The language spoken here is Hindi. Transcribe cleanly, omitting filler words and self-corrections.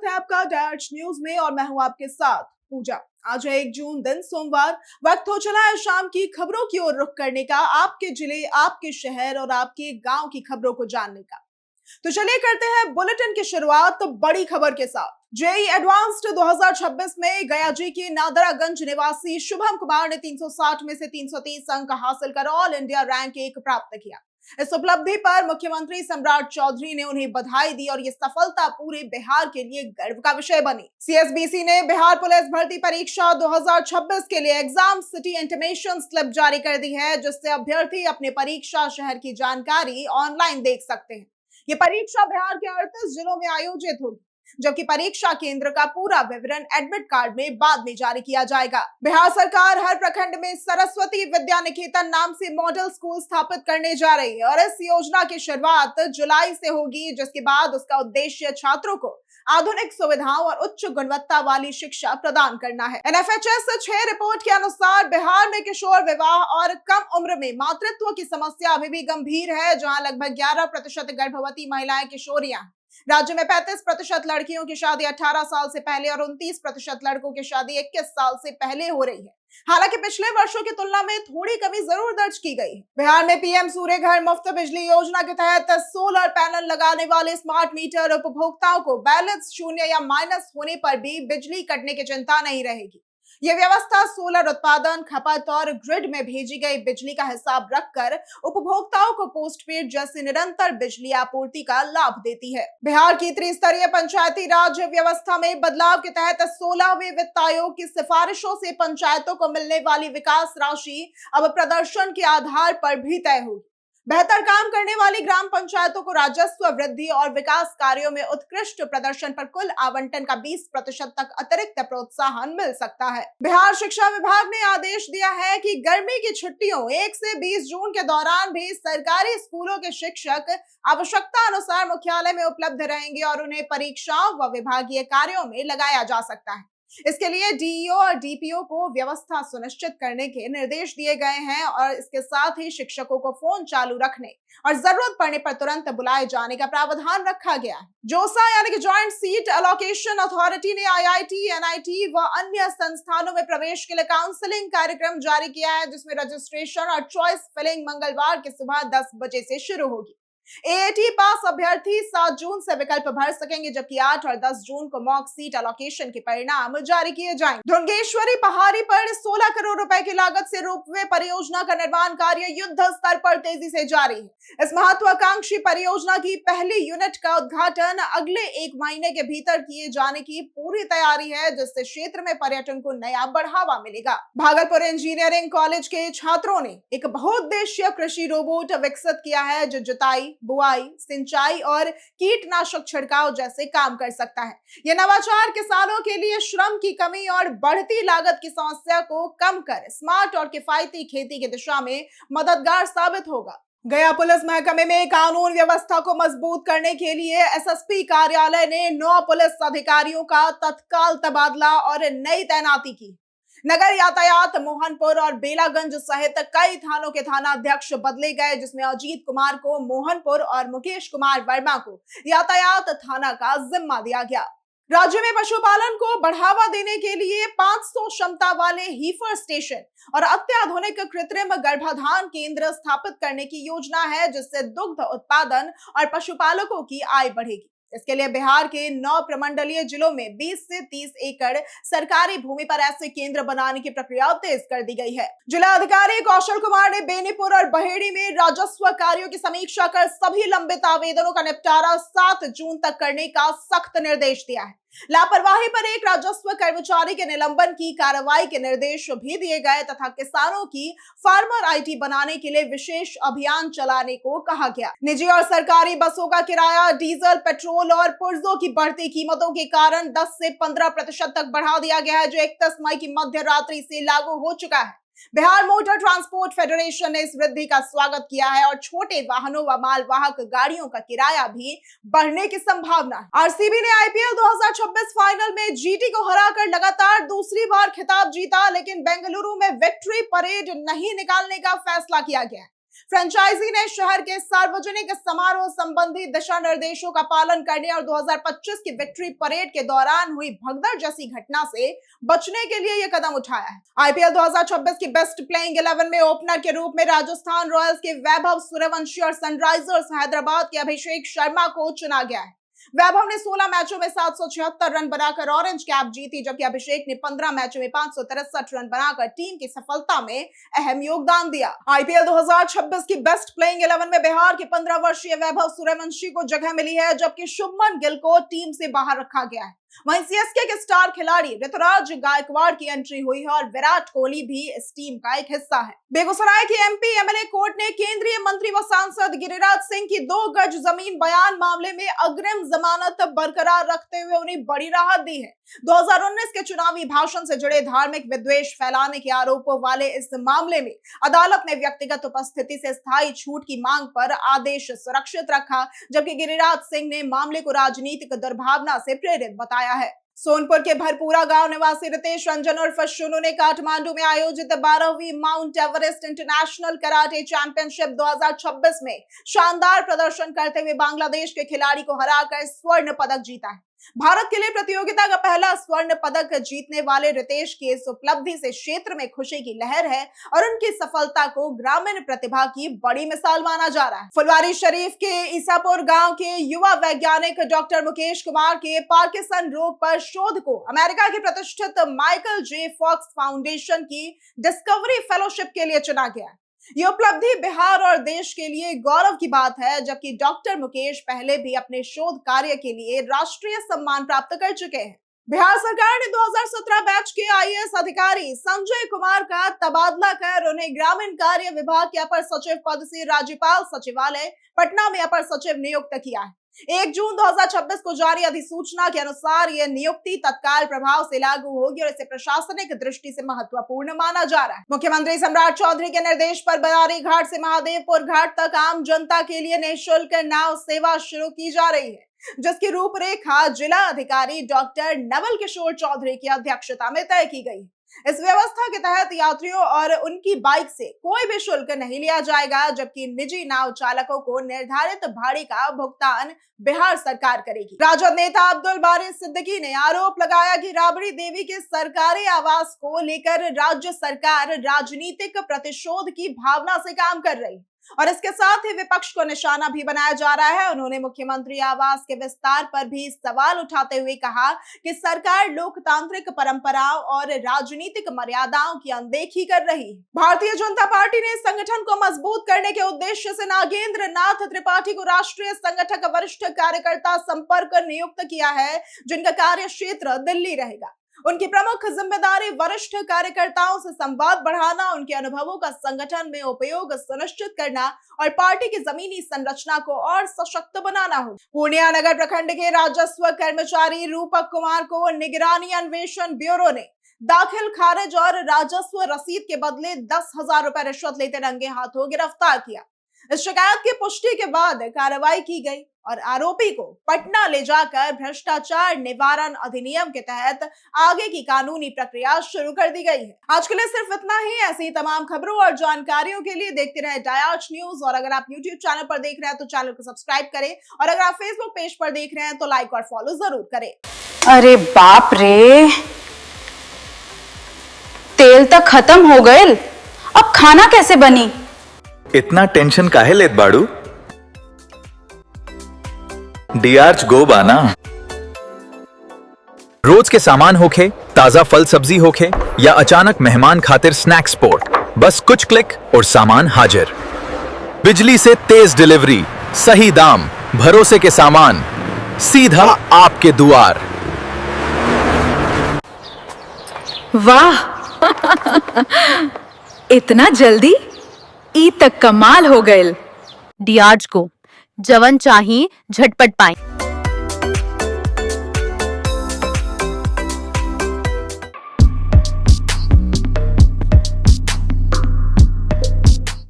स्वागत है आपका डैश न्यूज में और मैं हूं आपके साथ पूजा। आज है 1 जून, दिन सोमवार। वक्त हो चला है शाम की खबरों की ओर रुख करने का, आपके जिले, आपके शहर और आपके गांव की खबरों को जानने का। तो चलिए करते हैं बुलेटिन की शुरुआत तो बड़ी खबर के साथ। जेईई एडवांस्ड 2026 में गया जी के नादरागंज निवासी शुभम कुमार ने 360 में से 330 अंक हासिल कर ऑल इंडिया रैंक 1 प्राप्त किया। इस उपलब्धि पर मुख्यमंत्री सम्राट चौधरी ने उन्हें बधाई दी और ये सफलता पूरे बिहार के लिए गर्व का विषय बनी। सीएसबीसी ने बिहार पुलिस भर्ती परीक्षा 2026 के लिए एग्जाम सिटी इंटीमेशन स्लिप जारी कर दी है, जिससे अभ्यर्थी अपने परीक्षा शहर की जानकारी ऑनलाइन देख सकते हैं। ये परीक्षा बिहार के 38 जिलों में आयोजित होगी, जबकि परीक्षा केंद्र का पूरा विवरण एडमिट कार्ड में बाद में जारी किया जाएगा। बिहार सरकार हर प्रखंड में सरस्वती विद्या निकेतन नाम से मॉडल स्कूल स्थापित करने जा रही है और इस योजना की शुरुआत जुलाई से होगी, जिसके बाद उसका उद्देश्य छात्रों को आधुनिक सुविधाओं और उच्च गुणवत्ता वाली शिक्षा प्रदान करना है। एनएफएचएस 6 रिपोर्ट के अनुसार बिहार में किशोर विवाह और कम उम्र में मातृत्व की समस्या अभी भी गंभीर है, जहां लगभग 11% गर्भवती महिलाएं किशोरियां हैं। राज्य में 35% लड़कियों की शादी 18 साल से पहले और 29% लड़कों की शादी 21 साल से पहले हो रही है। हालांकि पिछले वर्षों की तुलना में थोड़ी कमी जरूर दर्ज की गई है। बिहार में पीएम सूर्य घर मुफ्त बिजली योजना के तहत सोलर पैनल लगाने वाले स्मार्ट मीटर उपभोक्ताओं को बैलेंस शून्य या माइनस होने पर भी बिजली कटने की चिंता नहीं रहेगी। यह व्यवस्था सोलर उत्पादन, खपत और ग्रिड में भेजी गई बिजली का हिसाब रखकर उपभोक्ताओं को पोस्टपेड जैसे निरंतर बिजली आपूर्ति का लाभ देती है। बिहार की त्रिस्तरीय पंचायती राज व्यवस्था में बदलाव के तहत 16वें वित्त आयोग की सिफारिशों से पंचायतों को मिलने वाली विकास राशि अब प्रदर्शन के आधार पर भी तय होगी। बेहतर काम करने वाली ग्राम पंचायतों को राजस्व वृद्धि और विकास कार्यों में उत्कृष्ट प्रदर्शन पर कुल आवंटन का 20% तक अतिरिक्त प्रोत्साहन मिल सकता है। बिहार शिक्षा विभाग ने आदेश दिया है कि गर्मी की छुट्टियों 1 से 20 जून के दौरान भी सरकारी स्कूलों के शिक्षक आवश्यकता अनुसार मुख्यालय में उपलब्ध रहेंगे और उन्हें परीक्षाओं व विभागीय कार्यों में लगाया जा सकता है। इसके लिए डीईओ और डीपीओ को व्यवस्था सुनिश्चित करने के निर्देश दिए गए हैं और इसके साथ ही शिक्षकों को फोन चालू रखने और जरूरत पड़ने पर तुरंत बुलाए जाने का प्रावधान रखा गया है। जोसा यानी कि जॉइंट सीट एलोकेशन अथॉरिटी ने आईआईटी, एनआईटी व अन्य संस्थानों में प्रवेश के लिए काउंसलिंग कार्यक्रम जारी किया है, जिसमें रजिस्ट्रेशन और चॉइस फिलिंग मंगलवार की सुबह 10 बजे से शुरू होगी। एएटी पास अभ्यर्थी 7 जून से विकल्प भर सकेंगे, जबकि 8 और 10 जून को मॉक सीट एलोकेशन के परिणाम जारी किए जाएंगे। ढुंगेश्वरी पहाड़ी पर 16 करोड़ रुपए की लागत से रोपवे परियोजना का निर्माण कार्य युद्ध स्तर पर तेजी से जारी है। इस महत्वाकांक्षी परियोजना की पहली यूनिट का उद्घाटन अगले 1 महीने के भीतर किए जाने की पूरी तैयारी है, जिससे क्षेत्र में पर्यटन को नया बढ़ावा मिलेगा। भागलपुर इंजीनियरिंग कॉलेज के छात्रों ने एक बहुउद्देशीय कृषि रोबोट विकसित किया है, जो जुताई, बुआई, सिंचाई और कीटनाशक छिड़काव जैसे काम कर सकता है। यह नवाचार किसानों के लिए श्रम की कमी और बढ़ती लागत की समस्या को कम कर स्मार्ट और किफायती खेती की दिशा में मददगार साबित होगा। गया पुलिस महकमे में कानून व्यवस्था को मजबूत करने के लिए एसएसपी कार्यालय ने 9 पुलिस अधिकारियों का तत्काल तबादला और नई तैनाती की। नगर यातायात, मोहनपुर और बेलागंज सहित कई थानों के थाना अध्यक्ष बदले गए, जिसमें अजीत कुमार को मोहनपुर और मुकेश कुमार वर्मा को यातायात थाना का जिम्मा दिया गया। राज्य में पशुपालन को बढ़ावा देने के लिए 500 क्षमता वाले हीफर स्टेशन और अत्याधुनिक कृत्रिम गर्भाधान केंद्र स्थापित करने की योजना है, जिससे दुग्ध उत्पादन और पशुपालकों की आय बढ़ेगी। इसके लिए बिहार के 9 प्रमंडलीय जिलों में 20 से 30 एकड़ सरकारी भूमि पर ऐसे केंद्र बनाने की प्रक्रिया तेज कर दी गई है। जिला अधिकारी कौशल कुमार ने बेनीपुर और बहेड़ी में राजस्व कार्यों की समीक्षा कर सभी लंबित आवेदनों का निपटारा 7 जून तक करने का सख्त निर्देश दिया है। लापरवाही पर एक राजस्व कर्मचारी के निलंबन की कार्रवाई के निर्देश भी दिए गए तथा किसानों की फार्मर आईडी बनाने के लिए विशेष अभियान चलाने को कहा गया। निजी और सरकारी बसों का किराया, डीजल, पेट्रोल और पुर्जों की बढ़ती कीमतों के कारण 10 से 15% तक बढ़ा दिया गया है, जो 31 मई की मध्य रात्रि से लागू हो चुका है। बिहार मोटर ट्रांसपोर्ट फेडरेशन ने इस वृद्धि का स्वागत किया है और छोटे वाहनों व मालवाहक गाड़ियों का किराया भी बढ़ने की संभावना है। आरसीबी ने आईपीएल 2026 फाइनल में जीटी को हराकर लगातार दूसरी बार खिताब जीता, लेकिन बेंगलुरु में विक्ट्री परेड नहीं निकालने का फैसला किया गया। फ्रेंचाइजी ने शहर के सार्वजनिक समारोह संबंधी दिशा निर्देशों का पालन करने और 2025 की विक्ट्री परेड के दौरान हुई भगदड़ जैसी घटना से बचने के लिए यह कदम उठाया है। आईपीएल 2026 की बेस्ट प्लेइंग 11 में ओपनर के रूप में राजस्थान रॉयल्स के वैभव सूर्यवंशी और सनराइजर्स हैदराबाद के अभिषेक शर्मा को चुना गया है। वैभव ने 16 मैचों में 776 रन बनाकर ऑरेंज कैप जीती, जबकि अभिषेक ने 15 मैचों में 563 रन बनाकर टीम की सफलता में अहम योगदान दिया। आईपीएल 2026 की बेस्ट प्लेइंग 11 में बिहार के 15 वर्षीय वैभव सूर्यवंशी को जगह मिली है, जबकि शुभमन गिल को टीम से बाहर रखा गया है। वहीं सीएसके के स्टार खिलाड़ी ऋतुराज गायकवाड़ की एंट्री हुई है और विराट कोहली भी इस टीम का एक हिस्सा है। बेगूसराय की एमपी एमएलए कोर्ट ने केंद्रीय मंत्री व सांसद गिरिराज सिंह की 2 गज जमीन बयान मामले में अग्रिम जमानत बरकरार रखते हुए उन्हें बड़ी राहत दी है। 2019 के चुनावी भाषण से जुड़े धार्मिक विद्वेष फैलाने के आरोपों वाले इस मामले में अदालत ने व्यक्तिगत उपस्थिति से स्थायी छूट की मांग पर आदेश सुरक्षित रखा, जबकि गिरिराज सिंह ने मामले को राजनीतिक दुर्भावना से प्रेरित बताया है। सोनपुर के भरपूरा गांव निवासी रितेश रंजन उर्फ शुनू ने काठमांडू में आयोजित 12वीं mount Everest international karate championship 2026 में शानदार प्रदर्शन करते हुए बांग्लादेश के खिलाड़ी को हराकर स्वर्ण पदक जीता है। भारत के लिए प्रतियोगिता का पहला स्वर्ण पदक जीतने वाले रितेश की इस उपलब्धि से क्षेत्र में खुशी की लहर है और उनकी सफलता को ग्रामीण प्रतिभा की बड़ी मिसाल माना जा रहा है। फुलवारी शरीफ के ईसापुर गांव के युवा वैज्ञानिक डॉक्टर मुकेश कुमार के पार्किंसन रोग पर शोध को अमेरिका के प्रतिष्ठित माइकल जे फॉक्स फाउंडेशन की डिस्कवरी फेलोशिप के लिए चुना गया है। ये उपलब्धि बिहार और देश के लिए गौरव की बात है, जबकि डॉक्टर मुकेश पहले भी अपने शोध कार्य के लिए राष्ट्रीय सम्मान प्राप्त कर चुके हैं। बिहार सरकार ने 2017 बैच के आईएएस अधिकारी संजय कुमार का तबादला कर उन्हें ग्रामीण कार्य विभाग के अपर सचिव पद से राज्यपाल सचिवालय पटना में अपर सचिव नियुक्त किया है। 1 जून 2026 को जारी अधिसूचना के अनुसार यह नियुक्ति तत्काल प्रभाव से लागू होगी और इसे प्रशासनिक दृष्टि से महत्वपूर्ण माना जा रहा है। मुख्यमंत्री सम्राट चौधरी के निर्देश पर बरारी घाट से महादेवपुर घाट तक आम जनता के लिए निःशुल्क नाव सेवा शुरू की जा रही है, जिसकी रूपरेखा जिला अधिकारी डॉक्टर नवल किशोर चौधरी की अध्यक्षता में तय की गई। इस व्यवस्था के तहत यात्रियों और उनकी बाइक से कोई भी शुल्क नहीं लिया जाएगा, जबकि निजी नाव चालकों को निर्धारित भाड़े का भुगतान बिहार सरकार करेगी। राजद नेता अब्दुल बारी सिद्दीकी ने आरोप लगाया कि राबड़ी देवी के सरकारी आवास को लेकर राज्य सरकार राजनीतिक प्रतिशोध की भावना से काम कर रही है और इसके साथ ही विपक्ष को निशाना भी बनाया जा रहा है। उन्होंने मुख्यमंत्री आवास के विस्तार पर भी सवाल उठाते हुए कहा कि सरकार लोकतांत्रिक परंपराओं और राजनीतिक मर्यादाओं की अनदेखी कर रही है। भारतीय जनता पार्टी ने संगठन को मजबूत करने के उद्देश्य से नागेंद्र नाथ त्रिपाठी को राष्ट्रीय संगठक वरिष्ठ कार्यकर्ता संपर्क नियुक्त किया है, जिनका कार्य क्षेत्र दिल्ली रहेगा। उनकी प्रमुख जिम्मेदारी वरिष्ठ कार्यकर्ताओं से संवाद बढ़ाना, उनके अनुभवों का संगठन में उपयोग सुनिश्चित करना और पार्टी की जमीनी संरचना को और सशक्त बनाना हो। पूर्णिया नगर प्रखंड के राजस्व कर्मचारी रूपक कुमार को निगरानी अन्वेषण ब्यूरो ने दाखिल खारिज और राजस्व रसीद के बदले 10,000 रुपए रिश्वत लेते रंगे हाथों गिरफ्तार किया। इस शिकायत की पुष्टि के बाद कार्रवाई की गई और आरोपी को पटना ले जाकर भ्रष्टाचार निवारण अधिनियम के तहत आगे की कानूनी प्रक्रिया शुरू कर दी गई है। आज के लिए सिर्फ इतना ही। ऐसी तमाम खबरों और जानकारियों के लिए देखते रहे डायच न्यूज और अगर आप यूट्यूब चैनल पर देख रहे हैं तो चैनल को सब्सक्राइब करें और अगर आप फेसबुक पेज पर देख रहे हैं तो लाइक और फॉलो जरूर करें। अरे बाप रे, तेल तक खत्म हो गए, अब खाना कैसे बनी? इतना टेंशन काहे लेत बाड़ू? डीआर्च गो बाना। रोज के सामान होखे, ताजा फल सब्जी होखे या अचानक मेहमान खातिर स्नैक स्पॉट, बस कुछ क्लिक और सामान हाजिर। बिजली से तेज डिलीवरी, सही दाम, भरोसे के सामान, सीधा आपके दुआर। वाह इतना जल्दी? ई तक कमाल हो गए। डीआर्च को जवन चाहिए झटपट पाएं।